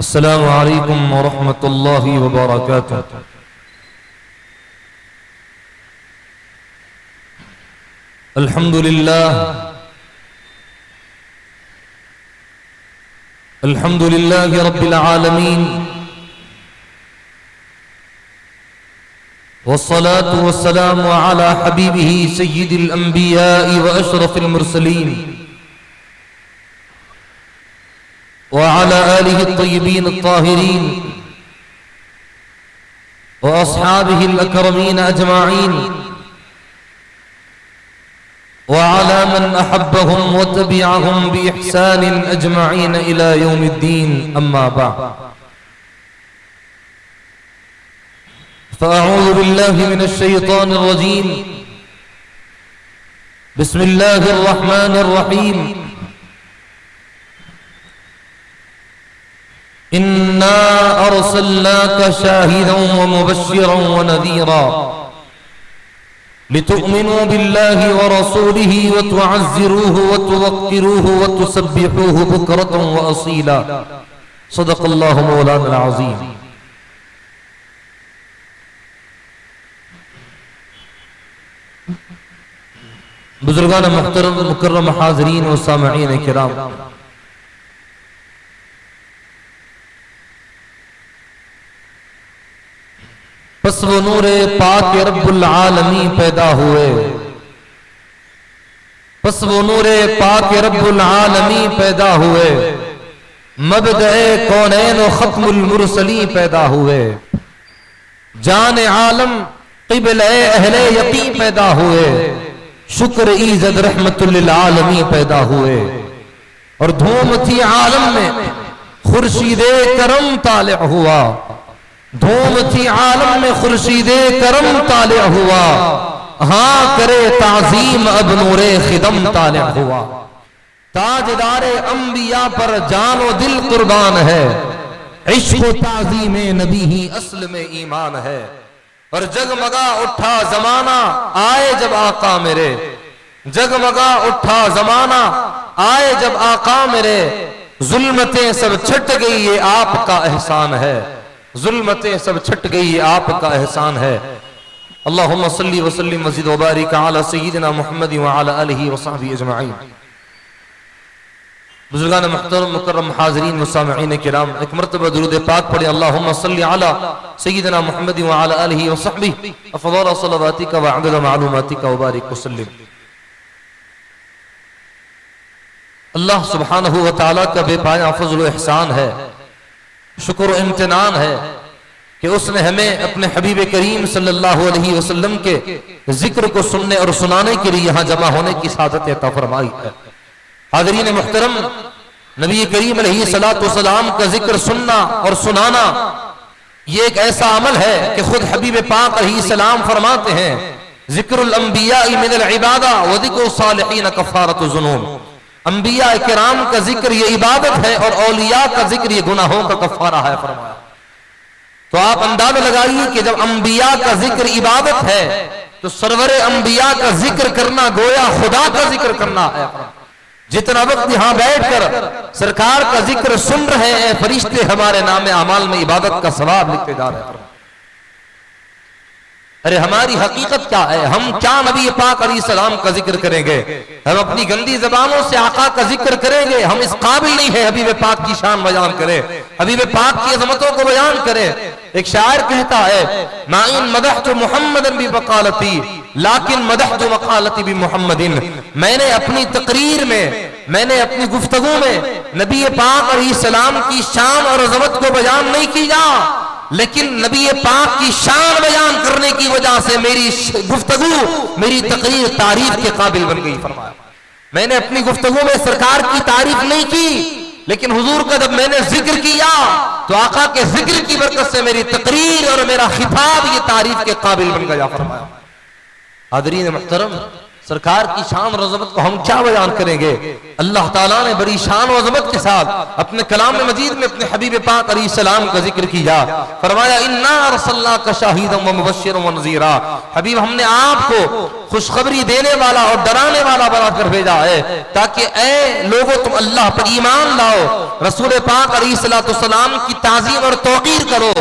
السلام علیکم ورحمۃ اللہ وبرکاتہ۔ الحمد للہ رب العالمین، والصلاة والسلام على حبیبہ سید الانبیاء واشرف المرسلین وعلى آلہ الطیبین الطاہرین واصحابہ الاکرمین اجمعین وعلى من احبهم وتبعهم بإحسان اجمعین الى یوم الدین، اما بعد فاعوذ باللہ من الشیطان الرجیم، بسم اللہ الرحمن الرحیم۔ انا ارسلناک شاہدا ومبشرا ونذیرا لتؤمنوا باللہ ورسولہ وتعزروہ وتوقروہ وتسبحوہ بکرۃ واصیلا، صدق اللہ مولانا العظیم۔ بزرگان محترم مکرم حاضرین و سامعین کرام، پس وہ نور پاک رب العالمین پیدا ہوئے، پس وہ نور پاک رب العالمین پیدا ہوئے، مبدأ کونین و ختم المرسلین پیدا ہوئے، جان عالم قبل اہل یقین پیدا ہوئے، شکر ایزد رحمت للعالمین پیدا ہوئے، اور دھوم تھی عالم میں خورشید کرم طالع ہوا، دھوم تھی عالم میں خورشید کرم طالع ہوا، ہاں کرے تعظیم اب نور خدم طالع ہوا۔ تاجدار انبیاء پر جان و دل قربان ہے، عشق و تعظیم نبی ہی اصل میں ایمان ہے، اور جگمگا اٹھا زمانہ آئے جب آقا میرے، جگمگا اٹھا زمانہ آئے جب آقا میرے، ظلمتیں سب چھٹ گئی یہ آپ کا احسان ہے، ظلمتیں سب چھٹ گئی یہ آپ کا احسان ہے۔ اللہم صلی وسلم وزد وبارک علی سیدنا محمد وعلی آلہ وصحبہ اجمعین۔ بزرگان محترم مکرم حاضرین و سامعین کرام، ایک مرتبہ درود پاک پڑھیں، اللہم صلی علی سیدنا محمد وعلی آلہ وصحبہ افضل صلواتک وعدد معلوماتک وبارک وسلم۔ اللہ سبحانہ وتعالی کا بے پایہ فضل و احسان ہے، شکر و امتنان ہے کہ اس نے ہمیں اپنے حبیب کریم صلی اللہ علیہ وسلم کے ذکر کو سننے اور سنانے کے لیے یہاں جمع ہونے کی سعادت عطا فرمائی ہے۔ حاضرین محترم، نبی کریم علیہ السلام کا ذکر سننا اور سنانا یہ ایک ایسا عمل ہے کہ خود حبیب پاک علیہ السلام فرماتے ہیں، ذکر الانبیاء من العبادہ وذکر الصالحین کفارۃ الذنوب۔ انبیاء کرام کا ذکر یہ عبادت ہے اور اولیاء کا ذکر یہ گناہوں کا کفارہ ہے فرمایا۔ تو آپ اندازہ لگائیے کہ جب انبیاء کا ذکر عبادت ہے تو سرور انبیاء کا ذکر کرنا گویا خدا کا ذکر کرنا ہے۔ جتنا وقت یہاں بیٹھ کر سرکار کا ذکر سن رہے ہیں، فرشتے ہمارے نام اعمال میں عبادت کا ثواب لکھتے جا رہے ہیں۔ ارے ہماری حقیقت کیا ہے؟ ہم کیا نبی پاک علیہ السلام کا ذکر کریں گے؟ ہم اپنی گندی زبانوں سے آقا کا ذکر کریں گے؟ ہم اس قابل نہیں ہیں حبیب پاک کی شان بیان کریں، حبیب پاک کی عظمتوں کو بیان کریں۔ ایک شاعر کہتا ہے، ما ان مدحت محمدا بمقالتی لیکن مدحت مقالتی بمحمد۔ میں نے اپنی تقریر میں، میں نے اپنی گفتگو میں نبی پاک علیہ السلام کی شان اور عظمت کو بیان نہیں کیا، لیکن نبی پاک کی شان بیان کرنے کی وجہ سے میری گفتگو، میری تقریر تعریف کے قابل بن گئی فرمایا۔ میں نے اپنی گفتگو میں سرکار کی تعریف نہیں کی، لیکن حضور کا جب میں نے ذکر کیا تو آقا کے ذکر کی برکت سے میری تقریر اور میرا خطاب یہ تعریف کے قابل بن گیا فرمایا۔ حاضرین محترم، سرکار کی شان اور عظمت کو ہم کیا بیان کریں گے؟ اللہ تعالیٰ نے بڑی شان و عظمت کے ساتھ اپنے کلام مجید میں اپنے حبیب پاک علیہ السلام کا ذکر کیا، فرمایا انا ارسلناک شاہدا ومبشرا ونذیرا۔ حبیب ہم نے آپ کو خوشخبری دینے والا اور ڈرانے والا بنا کر بھیجا ہے تاکہ اے لوگوں تم اللہ پر ایمان لاؤ، رسول پاک علیہ الصلوۃ والسلام کی تعظیم اور توقیر کرو،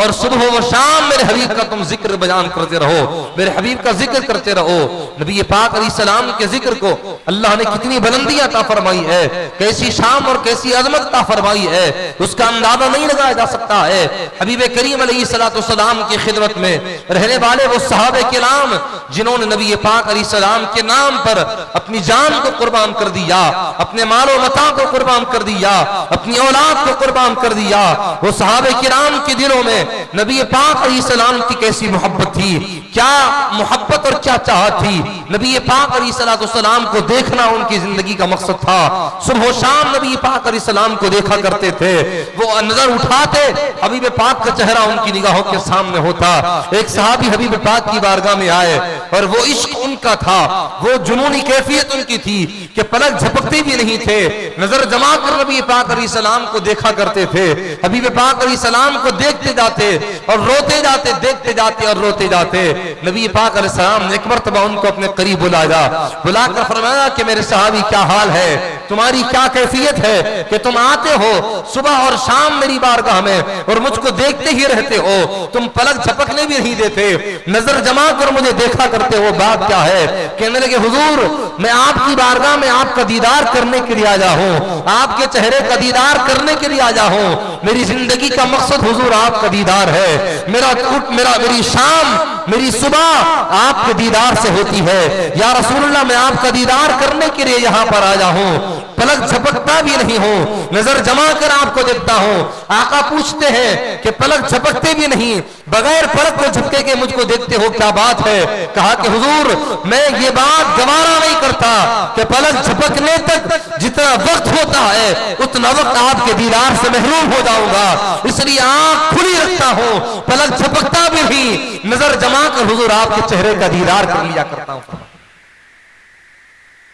اور صبح و شام میرے حبیب کا تم ذکر بیان کرتے رہو، میرے حبیب کا ذکر کرتے رہو۔ نبی پاک علیہ السلام کے ذکر کو اللہ نے کتنی بلندیاں عطا فرمائی ہے، کیسی شان اور کیسی عظمت عطا فرمائی ہے، اس کا اندازہ نہیں لگایا جا سکتا ہے۔ حبیب کریم علیہ الصلوۃ والسلام کی خدمت میں رہنے والے وہ صحابہ کرام جنہوں نے نبی پاک علیہ السلام کے نام پر اپنی جان کو قربان کر دیا، اپنے مال و متاع کو قربان کر دیا، اپنی اولاد کو قربان کر دیا، وہ صحابہ کرام کے دلوں میں نبی پاک علیہ السلام کی کیسی محبت تھی، کیا محبت اور کیا چاہت تھی۔ نبی پاک علیہ السلام کو دیکھنا ان کی زندگی کا مقصد تھا، صبح و شام نبی پاک علیہ السلام کو دیکھا کرتے تھے، وہ نظر اٹھاتے حبیب پاک کا چہرہ ان کی نگاہوں کے سامنے ہوتا۔ ایک صحابی حبیب پاک کی بارگاہ میں آئے اور وہ عشق ان کا تھا، وہ جنونی کیفیت ان کی تھی کہ پلک جھپکتے بھی نہیں تھے، نظر جما کر نبی پاک علیہ السلام کو دیکھا کرتے تھے، حبیب پاک علیہ السلام کو دیکھتے جاتے اور روتے جاتے، دیکھتے جاتے اور روتے جاتے۔ نبی پاک علیہ السلام نے ایک مرتبہ ان کو اپنے قریب بلا کر فرمایا کہ میرے صحابی کیا حال ہے، تمہاری کیا کیفیت ہے کہ تم آتے ہو صبح اور شام میری بارگاہ میں اور مجھ کو دیکھتے ہی رہتے ہو، تم پلک جھپکنے بھی نہیں دیتے، نظر جما کر مجھے دیکھا کرتے ہو، بات کیا ہے؟ کہنے لگے حضور میں آپ کی بارگاہ میں آپ کا دیدار کرنے کے لیے آیا ہوں، آپ کے چہرے کا دیدار کرنے کے لیے آیا ہوں، میری زندگی کا مقصد حضور آپ کا دیدار ہے، میری شام میری صبح آپ کے دیدار سے ہوتی ہے، یا رسول اللہ میں آپ کا دیدار کرنے کے لیے یہاں پر آیا ہوں، پلک جھپکتا بھی نہیں ہوں، نظر جما کر آپ کو دیکھتا ہوں۔ آقا پوچھتے ہیں کہ پلک جھپکتے بھی نہیں، بغیر پلک کو جھپکے کے مجھ کو دیکھتے ہو، کیا بات ہے؟ کہا کہ حضور میں یہ بات گوارا نہیں کرتا کہ پلک جھپکنے تک جتنا وقت ہوتا ہے اتنا وقت آپ کے دیدار سے محروم ہو جاؤں گا، اس لیے آنکھ کھلی رکھتا ہوں، پلک جھپکتا بھی نہیں، نظر جما کر حضور آپ کے چہرے کا دیدار کر لیا کرتا ہوں۔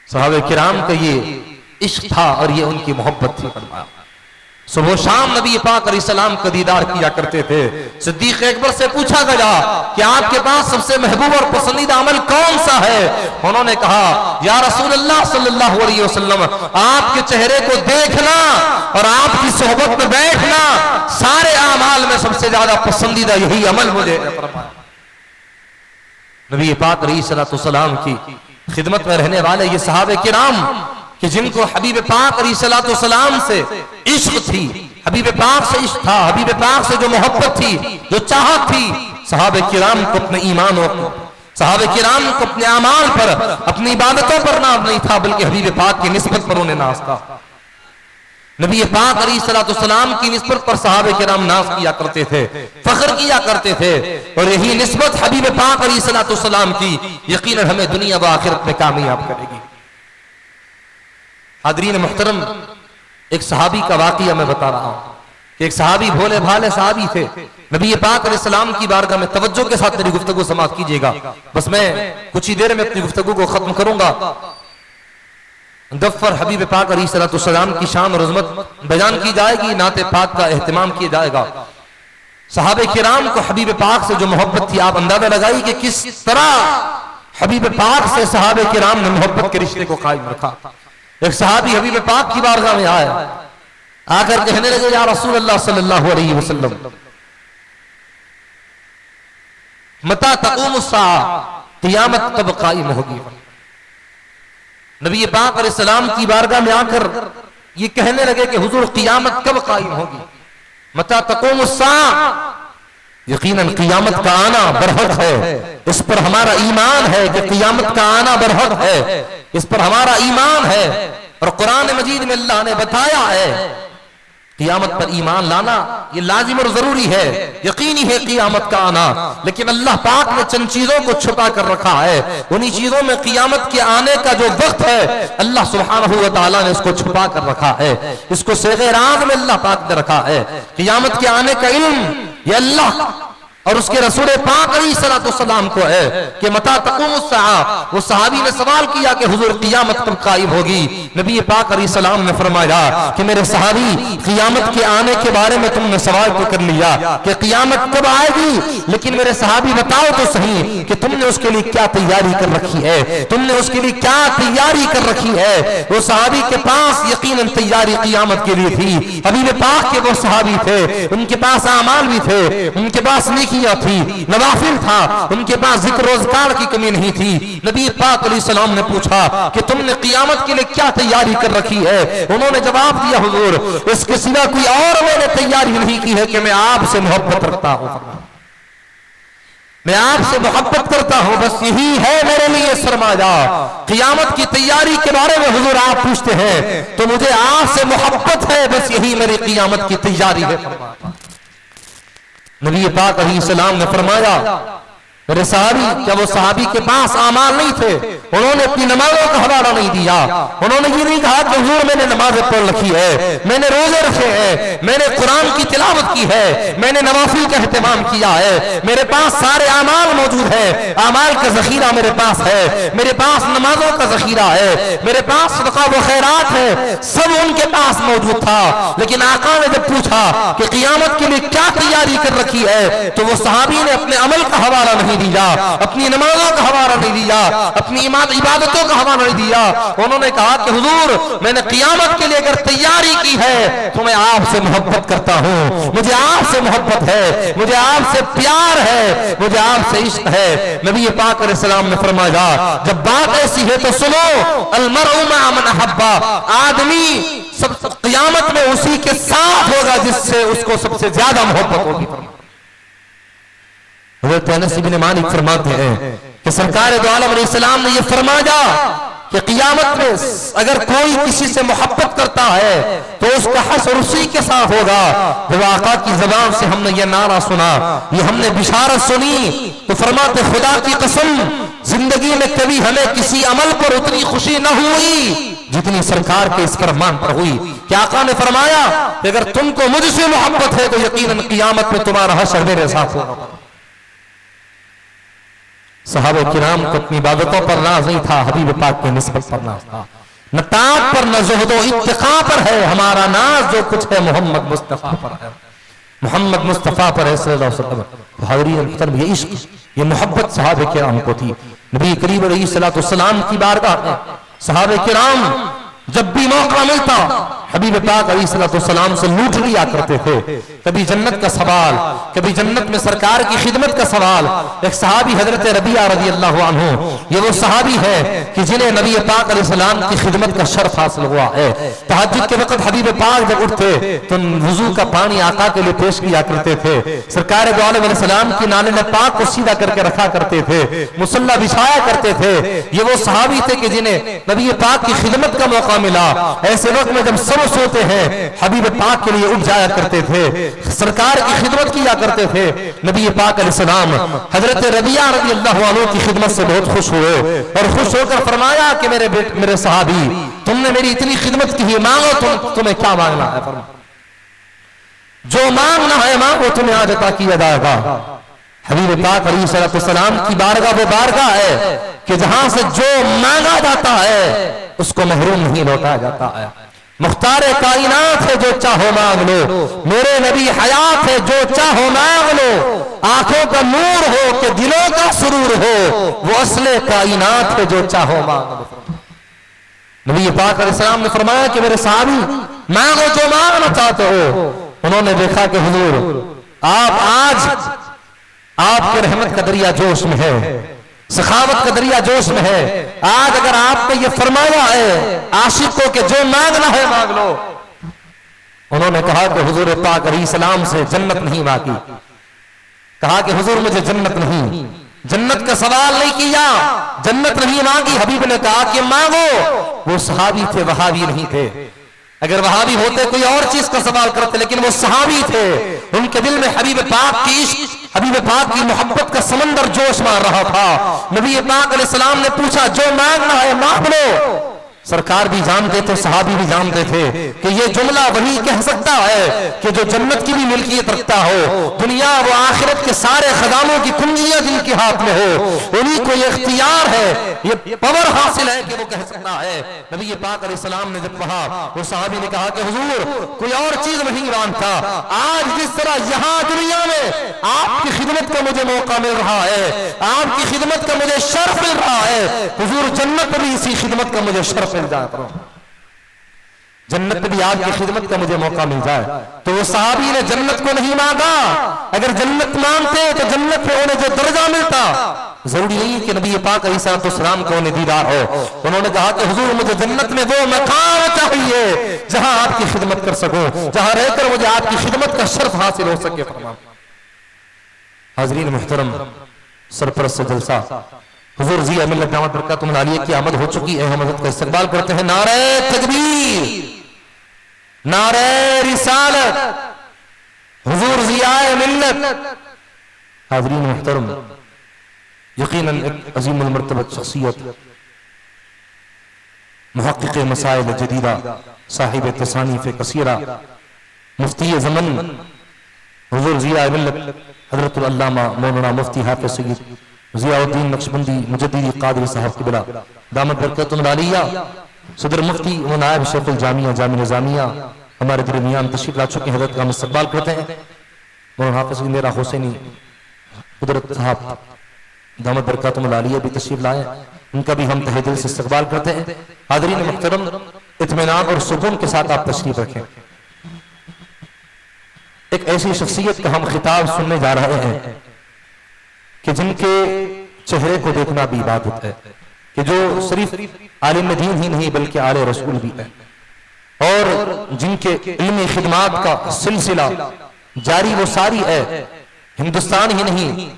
صحابہ کرام کا یہ عشق تھا اور یہ ان کی محبت تھی۔ صبح و شام نبی پاک علیہ السلام کا دیدار کیا کرتے تھے۔ صدیق اکبر سے پوچھا گیا کہ آپ کے پاس سب سے محبوب اور پسندیدہ عمل کون سا ہے؟ انہوں نے کہا یا رسول اللہ صلی اللہ علیہ وسلم آپ کے چہرے کو دیکھنا اور آپ کی صحبت میں بیٹھنا سارے اعمال میں سب سے زیادہ پسندیدہ یہی عمل مجھے ہے۔ نبی پاک علیہ السلام کی خدمت میں رہنے والے یہ صحابہ کرام کہ جن کو حبیب پاک علیہ السلام سے عشق تھی، حبیب پاک سے عشق تھا، حبیب پاک سے جو محبت تھی، جو چاہت تھی، صحابہ کرام کو اپنے ایمان اور صحابہ کرام کو اپنے اعمال پر، اپنی عبادتوں پر ناز نہیں تھا، بلکہ حبیب پاک کی نسبت پر انہیں ناز تھا۔ نبی پاک علیہ السلام کی نسبت پر صحابہ کرام ناز کیا کرتے تھے، فخر کیا کرتے تھے، اور یہی نسبت حبیب پاک علیہ السلام کی یقیناً ہمیں دنیا و آخرت میں کامیاب کرے گی۔ حاضرین محترم، ایک صحابی کا واقعہ میں بتا رہا ہوں کہ ایک صحابی بھولے بھالے صحابی تھے۔ نبی پاک علیہ السلام کی بارگاہ میں توجہ کے ساتھ میری گفتگو سماعت کیجیے گا، بس میں کچھ ہی دیر میں اپنی گفتگو کو ختم کروں گا۔ غفر حبیب پاک علیہ السلام کی شان اور عظمت بیان کی جائے گی، نعت پاک کا اہتمام کیا جائے گا۔ صحابہ کرام کو حبیب پاک سے جو محبت تھی، آپ اندازہ لگائی کہ کس طرح حبیب پاک سے صحابہ کرام نے محبت کے رشتے کو قائم رکھا۔ ایک صحابی حبیب پاک کی بارگاہ میں آیا، آ کر کہنے لگے یا رسول اللہ صلی اللہ علیہ وسلم متی تقوم الساعہ، قیامت کب قائم ہوگی؟ نبی پاک علیہ السلام کی بارگاہ میں آ کر یہ کہنے لگے کہ حضور قیامت کب قائم ہوگی؟ متی تقوم الساعہ، یقیناً قیامت کا آنا برحق ہے، اس پر ہمارا ایمان ہے کہ قیامت کا آنا برحق ہے، اس پر ہمارا ایمان ہے، اور قرآن مجید میں اللہ نے بتایا ہے قیامت پر ایمان لانا یہ لازم اور ضروری ہے، یقینی ہے قیامت کا آنا، لیکن اللہ پاک نے چند چیزوں کو چھپا کر رکھا ہے، انہی چیزوں میں قیامت کے آنے کا جو وقت ہے اللہ سبحانہ و تعالیٰ نے اس کو چھپا کر رکھا ہے، اس کو صیغہ راز میں اللہ پاک نے رکھا ہے۔ قیامت کے آنے کا علم یہ اللہ اور اس کے رسول پاک علیہ الصلوۃ والسلام کو ہے کہ متی تقوم الساعہ. وہ صحابی نے سوال کیا کہ حضور قیامت کب قائم ہوگی؟ نبی پاک علیہ السلام نے فرمایا کہ میرے صحابی قیامت کے آنے کے بارے میں تم نے سوال تو کر لیا کہ قیامت کب آئے گی، لیکن میرے صحابی بتاؤ تو صحیح کہ تم نے اس کے لیے کیا تیاری کر رکھی ہے، تم نے اس کے لیے کیا تیاری کر رکھی ہے. وہ صحابی کے پاس یقیناً تیاری قیامت کے لیے تھی. حبیب پاک کے وہ صحابی تھے، ان کے پاس اعمال بھی تھے، ان کے پاس نیکیاں تھی، نوافل تھا، ان کے پاس ذکر روزگار کی کمی نہیں تھی. نبی پاک علیہ السلام نے پوچھا کہ تم نے قیامت کے لیے کیا تیاری کر رکھی ہے؟ انہوں نے جواب دیا حضور اس کے سوا کوئی اور میں نے تیاری نہیں کی ہے کہ میں آپ سے محبت رکھتا ہوں، میں آپ سے محبت کرتا ہوں، بس یہی ہے میرے لیے سرمایہ. قیامت کی تیاری کے بارے میں حضور آپ پوچھتے ہیں تو مجھے آپ سے محبت ہے، بس یہی میری قیامت کی تیاری ہے. نبی پاک علیہ السلام نے فرمایا میرے صحابی، کیا وہ صحابی کے پاس اعمال نہیں تھے؟ انہوں نے اپنی نمازوں کا حوالہ نہیں دیا. انہوں نے یہ نہیں کہا کہ حضور میں نے نمازیں پڑھ رکھی ہے، میں نے روزے رکھے ہیں، میں نے قرآن کی تلاوت کی ہے، میں نے نوافل کا اہتمام کیا ہے، میرے پاس سارے اعمال موجود ہیں، اعمال کا ذخیرہ میرے پاس ہے، میرے پاس نمازوں کا ذخیرہ ہے، میرے پاس صدقہ و خیرات ہے، سب ان کے پاس موجود تھا. لیکن آقا نے جب پوچھا کہ قیامت کے لیے کیا تیاری کر رکھی ہے تو وہ صحابی نے اپنے عمل کا حوالہ نہیں دیا، اپنی نمازوں کا حوالہ نہیں دیا، اپنی عبادتوں کا حوالہ نہیں دیا. انہوں نے کہا کہ حضور میں نے قیامت کے لیے اگر تیاری کی ہے تو میں آپ سے محبت کرتا ہوں، مجھے آپ سے محبت ہے، مجھے آپ سے پیار ہے، مجھے آپ سے عشق ہے. نبی پاک علیہ السلام نے فرمایا جب بات ایسی ہے تو سنو، المرء مع من احب، آدمی سب قیامت میں اسی کے ساتھ ہوگا جس سے اس کو سب سے زیادہ محبت ہوگی. حضرت انس بن مالک فرماتے ہیں کہ سرکار دو عالم علیہ السلام نے یہ فرمایا کہ قیامت میں اگر کوئی کسی سے محبت کرتا ہے تو اس کا حشر اسی کے ساتھ ہوگا. جب آقا کی زبان سے ہم نے یہ نعرہ سنا، یہ ہم نے بشارت سنی تو فرماتے خدا کی قسم زندگی میں کبھی ہمیں کسی عمل پر اتنی خوشی نہ ہوئی جتنی سرکار کے اس فرمان پر ہوئی کہ آقا نے فرمایا کہ اگر تم کو مجھ سے محبت ہے تو یقیناً قیامت میں تمہارا حشر میرے ساتھ ہوگا. صحابہ کرام کو اپنی عبادتوں پر ناز نہیں تھا، حبیب پاک کی نسبت پر ناز تھا. نہ طاعت پر نہ زہد و اتقاء پر ہے، ہمارا ناز جو کچھ ہے محمد مصطفیٰ پر ہے، محمد مصطفیٰ پر ہے صلی اللہ علیہ وسلم. حاضرین یہ عشق، یہ محبت صحابہ کرام کو تھی. نبی کریم علیہ السلام کی بارگاہ میں صحابہ کرام جب بھی موقع ملتا حبیب پاک علیہ السلام سے لوٹ لیا کرتے تھے. کبھی جنت کا سوال، کبھی جنت میں سرکار کی خدمت کا سوال. ایک صحابی حضرت ربیعہ رضی اللہ عنہ، یہ وہ صحابی ہے کہ جنہیں نبی پاک علیہ السلام کی خدمت کا شرف حاصل ہوا ہے. تہجد کے وقت حبیب پاک جب اٹھتے تو وضو کا پانی آقا کے لیے پیش کیا کرتے تھے. سرکار دو عالم علیہ السلام کی نالے پاک کو سیدھا کر کے رکھا کرتے تھے، مصلی بچھایا کرتے تھے. یہ وہ صحابی تھے کہ جنہیں نبی پاک کی خدمت کا موقع ملا. ایسے وقت میں جب سب سوتے ہیں حبیب پاک کے لیے اٹھ جایا کرتے تھے، سرکار کی خدمت کیا کرتے تھے. نبی پاک علیہ السلام حضرت ربیعہ رضی اللہ عنہ کی خدمت سے بہت خوش ہوئے اور خوش ہو کر فرمایا کہ میرے صحابی تم نے میری اتنی خدمت کی ہے، مانگو تمہیں کیا مانگنا ہے، جو مانگنا ہے مانگو تمہیں آج عطا کیا جائے گا. حبیب پاک علیہ السلام کی بارگاہ وہ بارگاہ ہے کہ جہاں سے جو مانگا جاتا ہے اس کو محروم نہیں لوٹا جاتا ہے. مختار کائنات ہے جو چاہو مانگ لو، میرے نبی حیات ہے جو چاہو مانگ لو. آنکھوں کا نور ہو کہ دلوں کا سرور ہو، وہ اصل کائنات ہے جو چاہو مانگ لو. نبی پاک علیہ السلام نے فرمایا کہ میرے صحابی مانگو جو مانگنا چاہتے ہو. انہوں نے دیکھا کہ حضور آپ کے رحمت کا دریا جوش میں ہے، سخاوت کا دریا جوش میں ہے. آج اگر آپ نے یہ فرمایا ہے عاشق کو کہ جو مانگنا ہے مانگ لو. انہوں نے کہا کہ حضور پاک علیہ السلام سے جنت نہیں مانگی. کہا کہ حضور مجھے جنت نہیں، جنت کا سوال نہیں کیا، جنت نہیں مانگی. حبیب نے کہا کہ مانگو. وہ صحابی تھے، وہابی نہیں تھے. اگر وہابی ہوتے کوئی اور چیز کا سوال کرتے، لیکن وہ صحابی تھے. ان کے دل میں حبیب پاک کی عشق، حبیب پاک کی محبت کا سمندر جوش مار رہا تھا. نبی پاک علیہ السلام نے پوچھا جو مانگنا ہے مانگ لو. سرکار بھی جانتے تھے، صحابی بھی جانتے تھے کہ یہ جملہ وہی کہہ سکتا ہے کہ جو جنت کی بھی ملکیت رکھتا ہو، دنیا و آخرت کے سارے خزانوں کی کنجیاں جن کے ہاتھ میں ہو، انہی کو یہ اختیار ہے، یہ پاور حاصل ہے کہ وہ کہہ سکتا ہے۔ نبی پاک علیہ السلام نے جب کہا، وہ صحابی نے کہا کہ حضور کوئی اور چیز نہیں مانتا، آج جس طرح یہاں دنیا میں آپ کی خدمت کا مجھے موقع مل رہا ہے، آپ کی خدمت کا مجھے شرف مل رہا ہے، حضور جنت میں بھی اسی خدمت کا مجھے شرف مل جائے، جنت میں بھی آپ کی خدمت کا مجھے موقع مل جائے۔ تو وہ صحابی نے جنت کو نہیں مانگا، اگر جنت مانگتے تو جنت میں انہیں جو درجہ ملتا، ضروری نہیں کہ نبی پاک علیہ السلام کو انہیں دیدار ہو، انہوں نے کہا کہ حضور مجھے جنت میں وہ مقام چاہیے جہاں آپ کی خدمت کر سکوں، جہاں رہ کر مجھے آپ کی خدمت کا شرف حاصل ہو سکے۔ حاضرین محترم، سرپرست جلسہ حضور ضیاء ملت دامت برکاتہم العالیہ کی آمد ہو چکی ہے، ہم حضرت کا استقبال کرتے ہیں۔ نعرہ تکبیر، نعرہ رسالت، حضور ضیاء ملت۔ حاضرین محترم، یقیناً ایک عظیم المرتبہ شخصیت، محقق مسائل جدیدہ، صاحب تصانیف کثیرہ، مفتی زمن حضور ضیاء ملت حضرت العلامہ مولانا مفتی حافظ سید ضیاء الدین نقشبندی مجددی قادری صاحب قبلہ دامت برکاتہم العالیہ، صدر مفتی و نائب شیخ الجامعہ جامع نظامیہ ہمارے درمیان تشریف لا چکے ہیں، حضرت کا ہم استقبال کرتے ہیں۔ مولانا حافظ میرا حسینی قدرت صاحب دامت برکاتہم العالیہ بھی تشریف لائے، ان کا بھی ہم تہہ دل سے استقبال کرتے ہیں۔ حاضرین محترم، اطمینان اور سکون کے ساتھ آپ تشریف رکھیں۔ ایک ایسی شخصیت کا ہم خطاب سننے جا رہے ہیں کہ جن کے چہرے کو دیکھنا بھی عبادت ہے، کہ جو صرف عالم دین ہی نہیں بلکہ آل رسول بھی ہے، اور جن کے علمی خدمات کا سلسلہ جاری و ساری ہے، ہندوستان ہی نہیں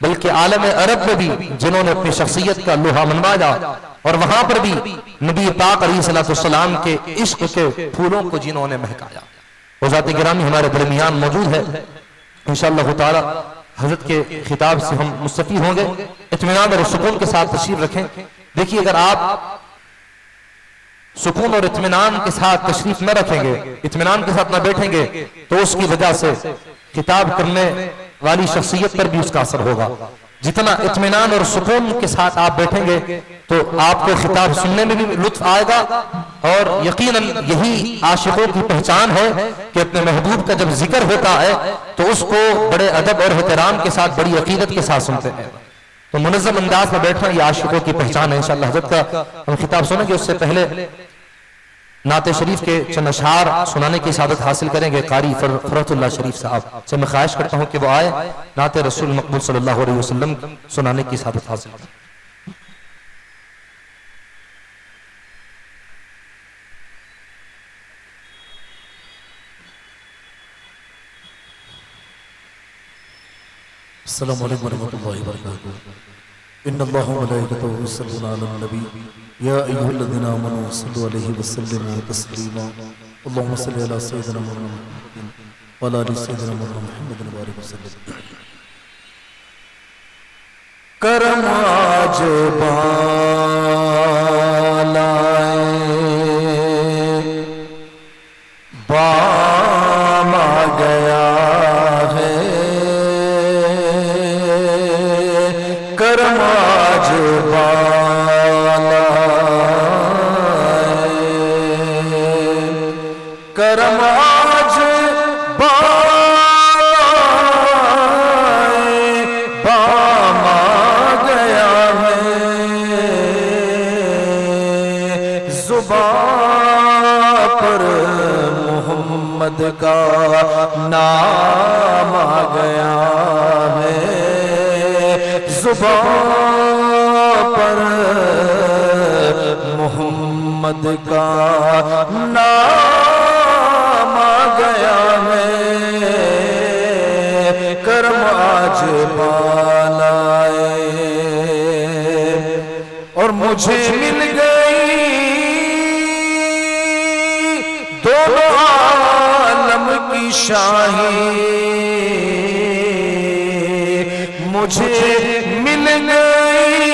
بلکہ عالم عرب میں بھی جنہوں نے اپنی شخصیت کا لوہا منوایا، اور وہاں پر بھی نبی پاک علیہ السلام کے عشق کے پھولوں کو جنہوں نے مہکایا، وہ ذات گرامی ہمارے درمیان موجود ہے۔ انشاءاللہ تعالی حضرت کے خطاب سے ہم مستفید ہوں گے، اطمینان اور سکون کے ساتھ تشریف رکھیں۔ دیکھیے، اگر آپ سکون اور اطمینان کے ساتھ تشریف نہ رکھیں گے، اطمینان کے ساتھ نہ بیٹھیں گے، تو اس کی وجہ سے خطاب کرنے والی شخصیت پر بھی اس کا اثر ہوگا۔ جتنا اطمینان اور سکون کے ساتھ آپ بیٹھیں گے تو آپ کو خطاب سننے میں بھی لطف آئے گا، اور یقیناً یہی عاشقوں کی پہچان ہے کہ اپنے محبوب کا جب ذکر ہوتا ہے تو اس کو بڑے ادب اور احترام کے ساتھ، بڑی عقیدت کے ساتھ سنتے ہیں۔ تو منظم انداز میں بیٹھنا یہ عاشقوں کی پہچان ہے۔ انشاءاللہ حضرت کا ہم خطاب سنیں گے، اس سے پہلے نعت شریف کے چند اشعار سنانے کی سعادت حاصل کریں گے قاری فرحت اللہ شریف صاحب سے۔ میں خواہش کرتا ہوں کہ وہ آئے، نعت رسول مقبول صلی اللہ علیہ وسلم سنانے کی سعادت حاصل کریں۔ السلام علیکم ورحمۃ اللہ وبرکاتہ۔ ان اللہ و ملائکتہ یصلون علی النبی یا ایھا الذین آمنوا صلوا علیہ وسلموا تسلیما۔ اللهم صل علی سیدنا محمد وعلی آل سیدنا محمد وبارک وسلم۔ کرم آج بالائے بام آ گیا ہے، کرم آج بالائے، کرم آج بالائے بام آ گیا ہے، زبان پر محمد کا نام آ گیا ہے، زبان پر محمد کا نام آ گیا ہے، کرم آج بالائے، اور مجھے مل گئی دونوں عالم کی شاہی، مجھے مل گئی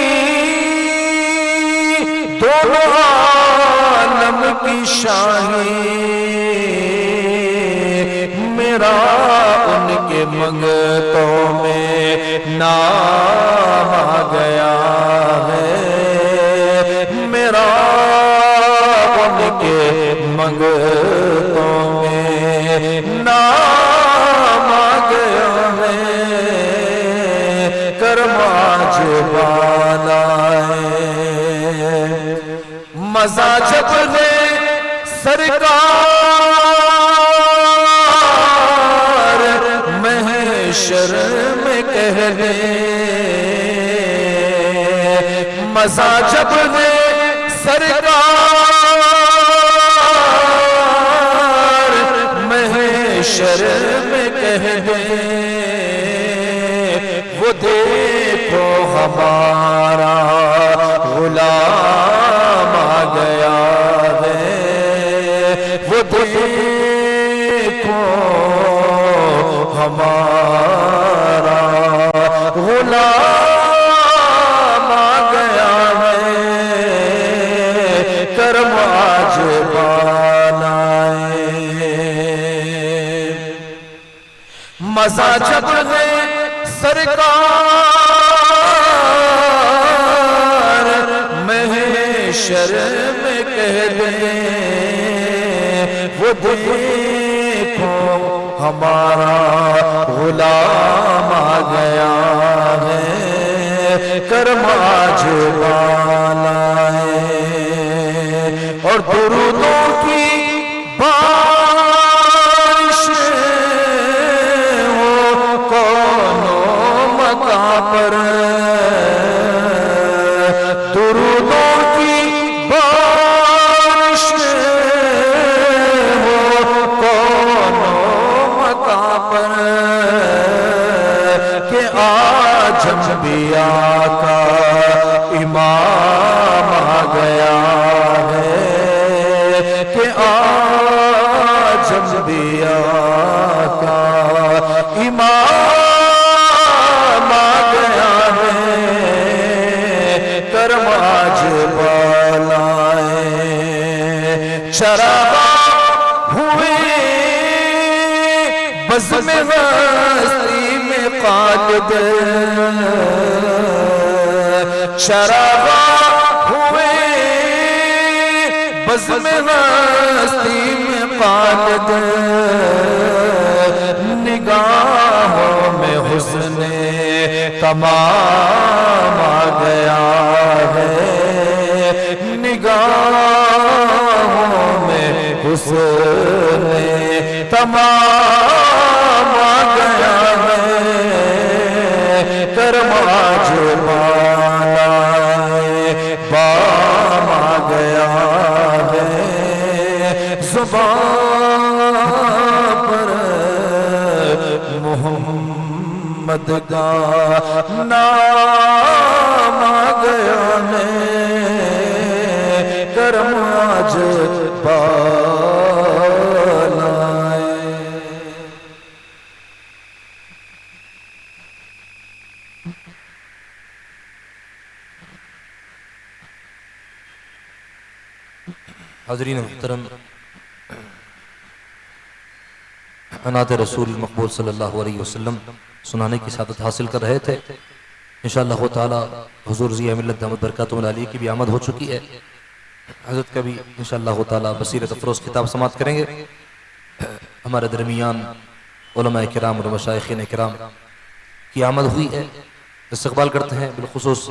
دونوں شاہی میرا ان کے منگتوں میں نام آ گیا ہے، میرا ان کے منگتوں میں نام آ گیا ہے، کرم آج والا ہے، مزہ جب لے سرکار محشر میں کہہ دے، مزہ جب لے سرکار محشر میں کہہ دے، وہ دیکھو ہمارا غلام آ گیا ہے، وہ دیکھو ہمارا غلام آ گیا ہے، کرم آج والا ہے، مزہ جب ہے سرکار محشر میں کہہ دے، وہ دیکھو ہمارا غلام آ گیا ہے، کرم آج والا ہے، اور درودوں کی بارش ہو کونوں مکان پر، درودوں کی بارش ہو کونوں مکان پر، کہ آج انبیاء کا امام آ گیا ہے، کہ آج انبیاء کا امام آ گیا ہے، کرم آج والا ہے، چراغ ہوئے بزم ہستی میں خالد، چراغ ہوئے بزم ہستی میں خالد، نگاہوں میں حسن تمام آ گیا ہے، نگاہوں میں حسن تمام آ گیا ہے، کرم آج والا ہے، بام آ گیا ہے، زبان پر محمد کا نام آ گیا ہے، کرم آج والا ہے۔ حاضرین محترم، عنات رسول مقبول صلی اللہ علیہ وسلم سنانے کی سعادت حاصل کر رہے تھے۔ انشاءاللہ تعالی حضور ضیاء ملت دامت برکاتہ العالیہ کی بھی آمد ہو چکی ہے، حضرت کا بھی انشاءاللہ تعالی بصیرت افروز کتاب سماعت کریں گے۔ ہمارے درمیان علماء کرام اور مشائخین کرام کی آمد ہوئی ہے، استقبال کرتے ہیں بالخصوص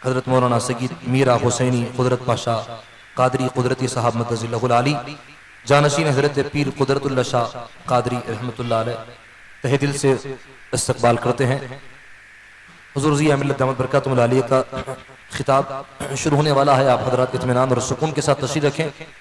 حضرت مولانا سید میرا حسینی قدرت پاشا قادری قدرتی صاحب مدظ اللہ العالی، جانشین حضرت پیر قدرت اللہ شاہ قادری رحمت اللہ علیہ، تہہ دل سے استقبال کرتے ہیں۔ حضور ضیاء ملت دامت برکاتہ العالیہ کا خطاب شروع ہونے والا ہے، آپ حضرات اطمینان اور سکون کے ساتھ تشریف رکھیں۔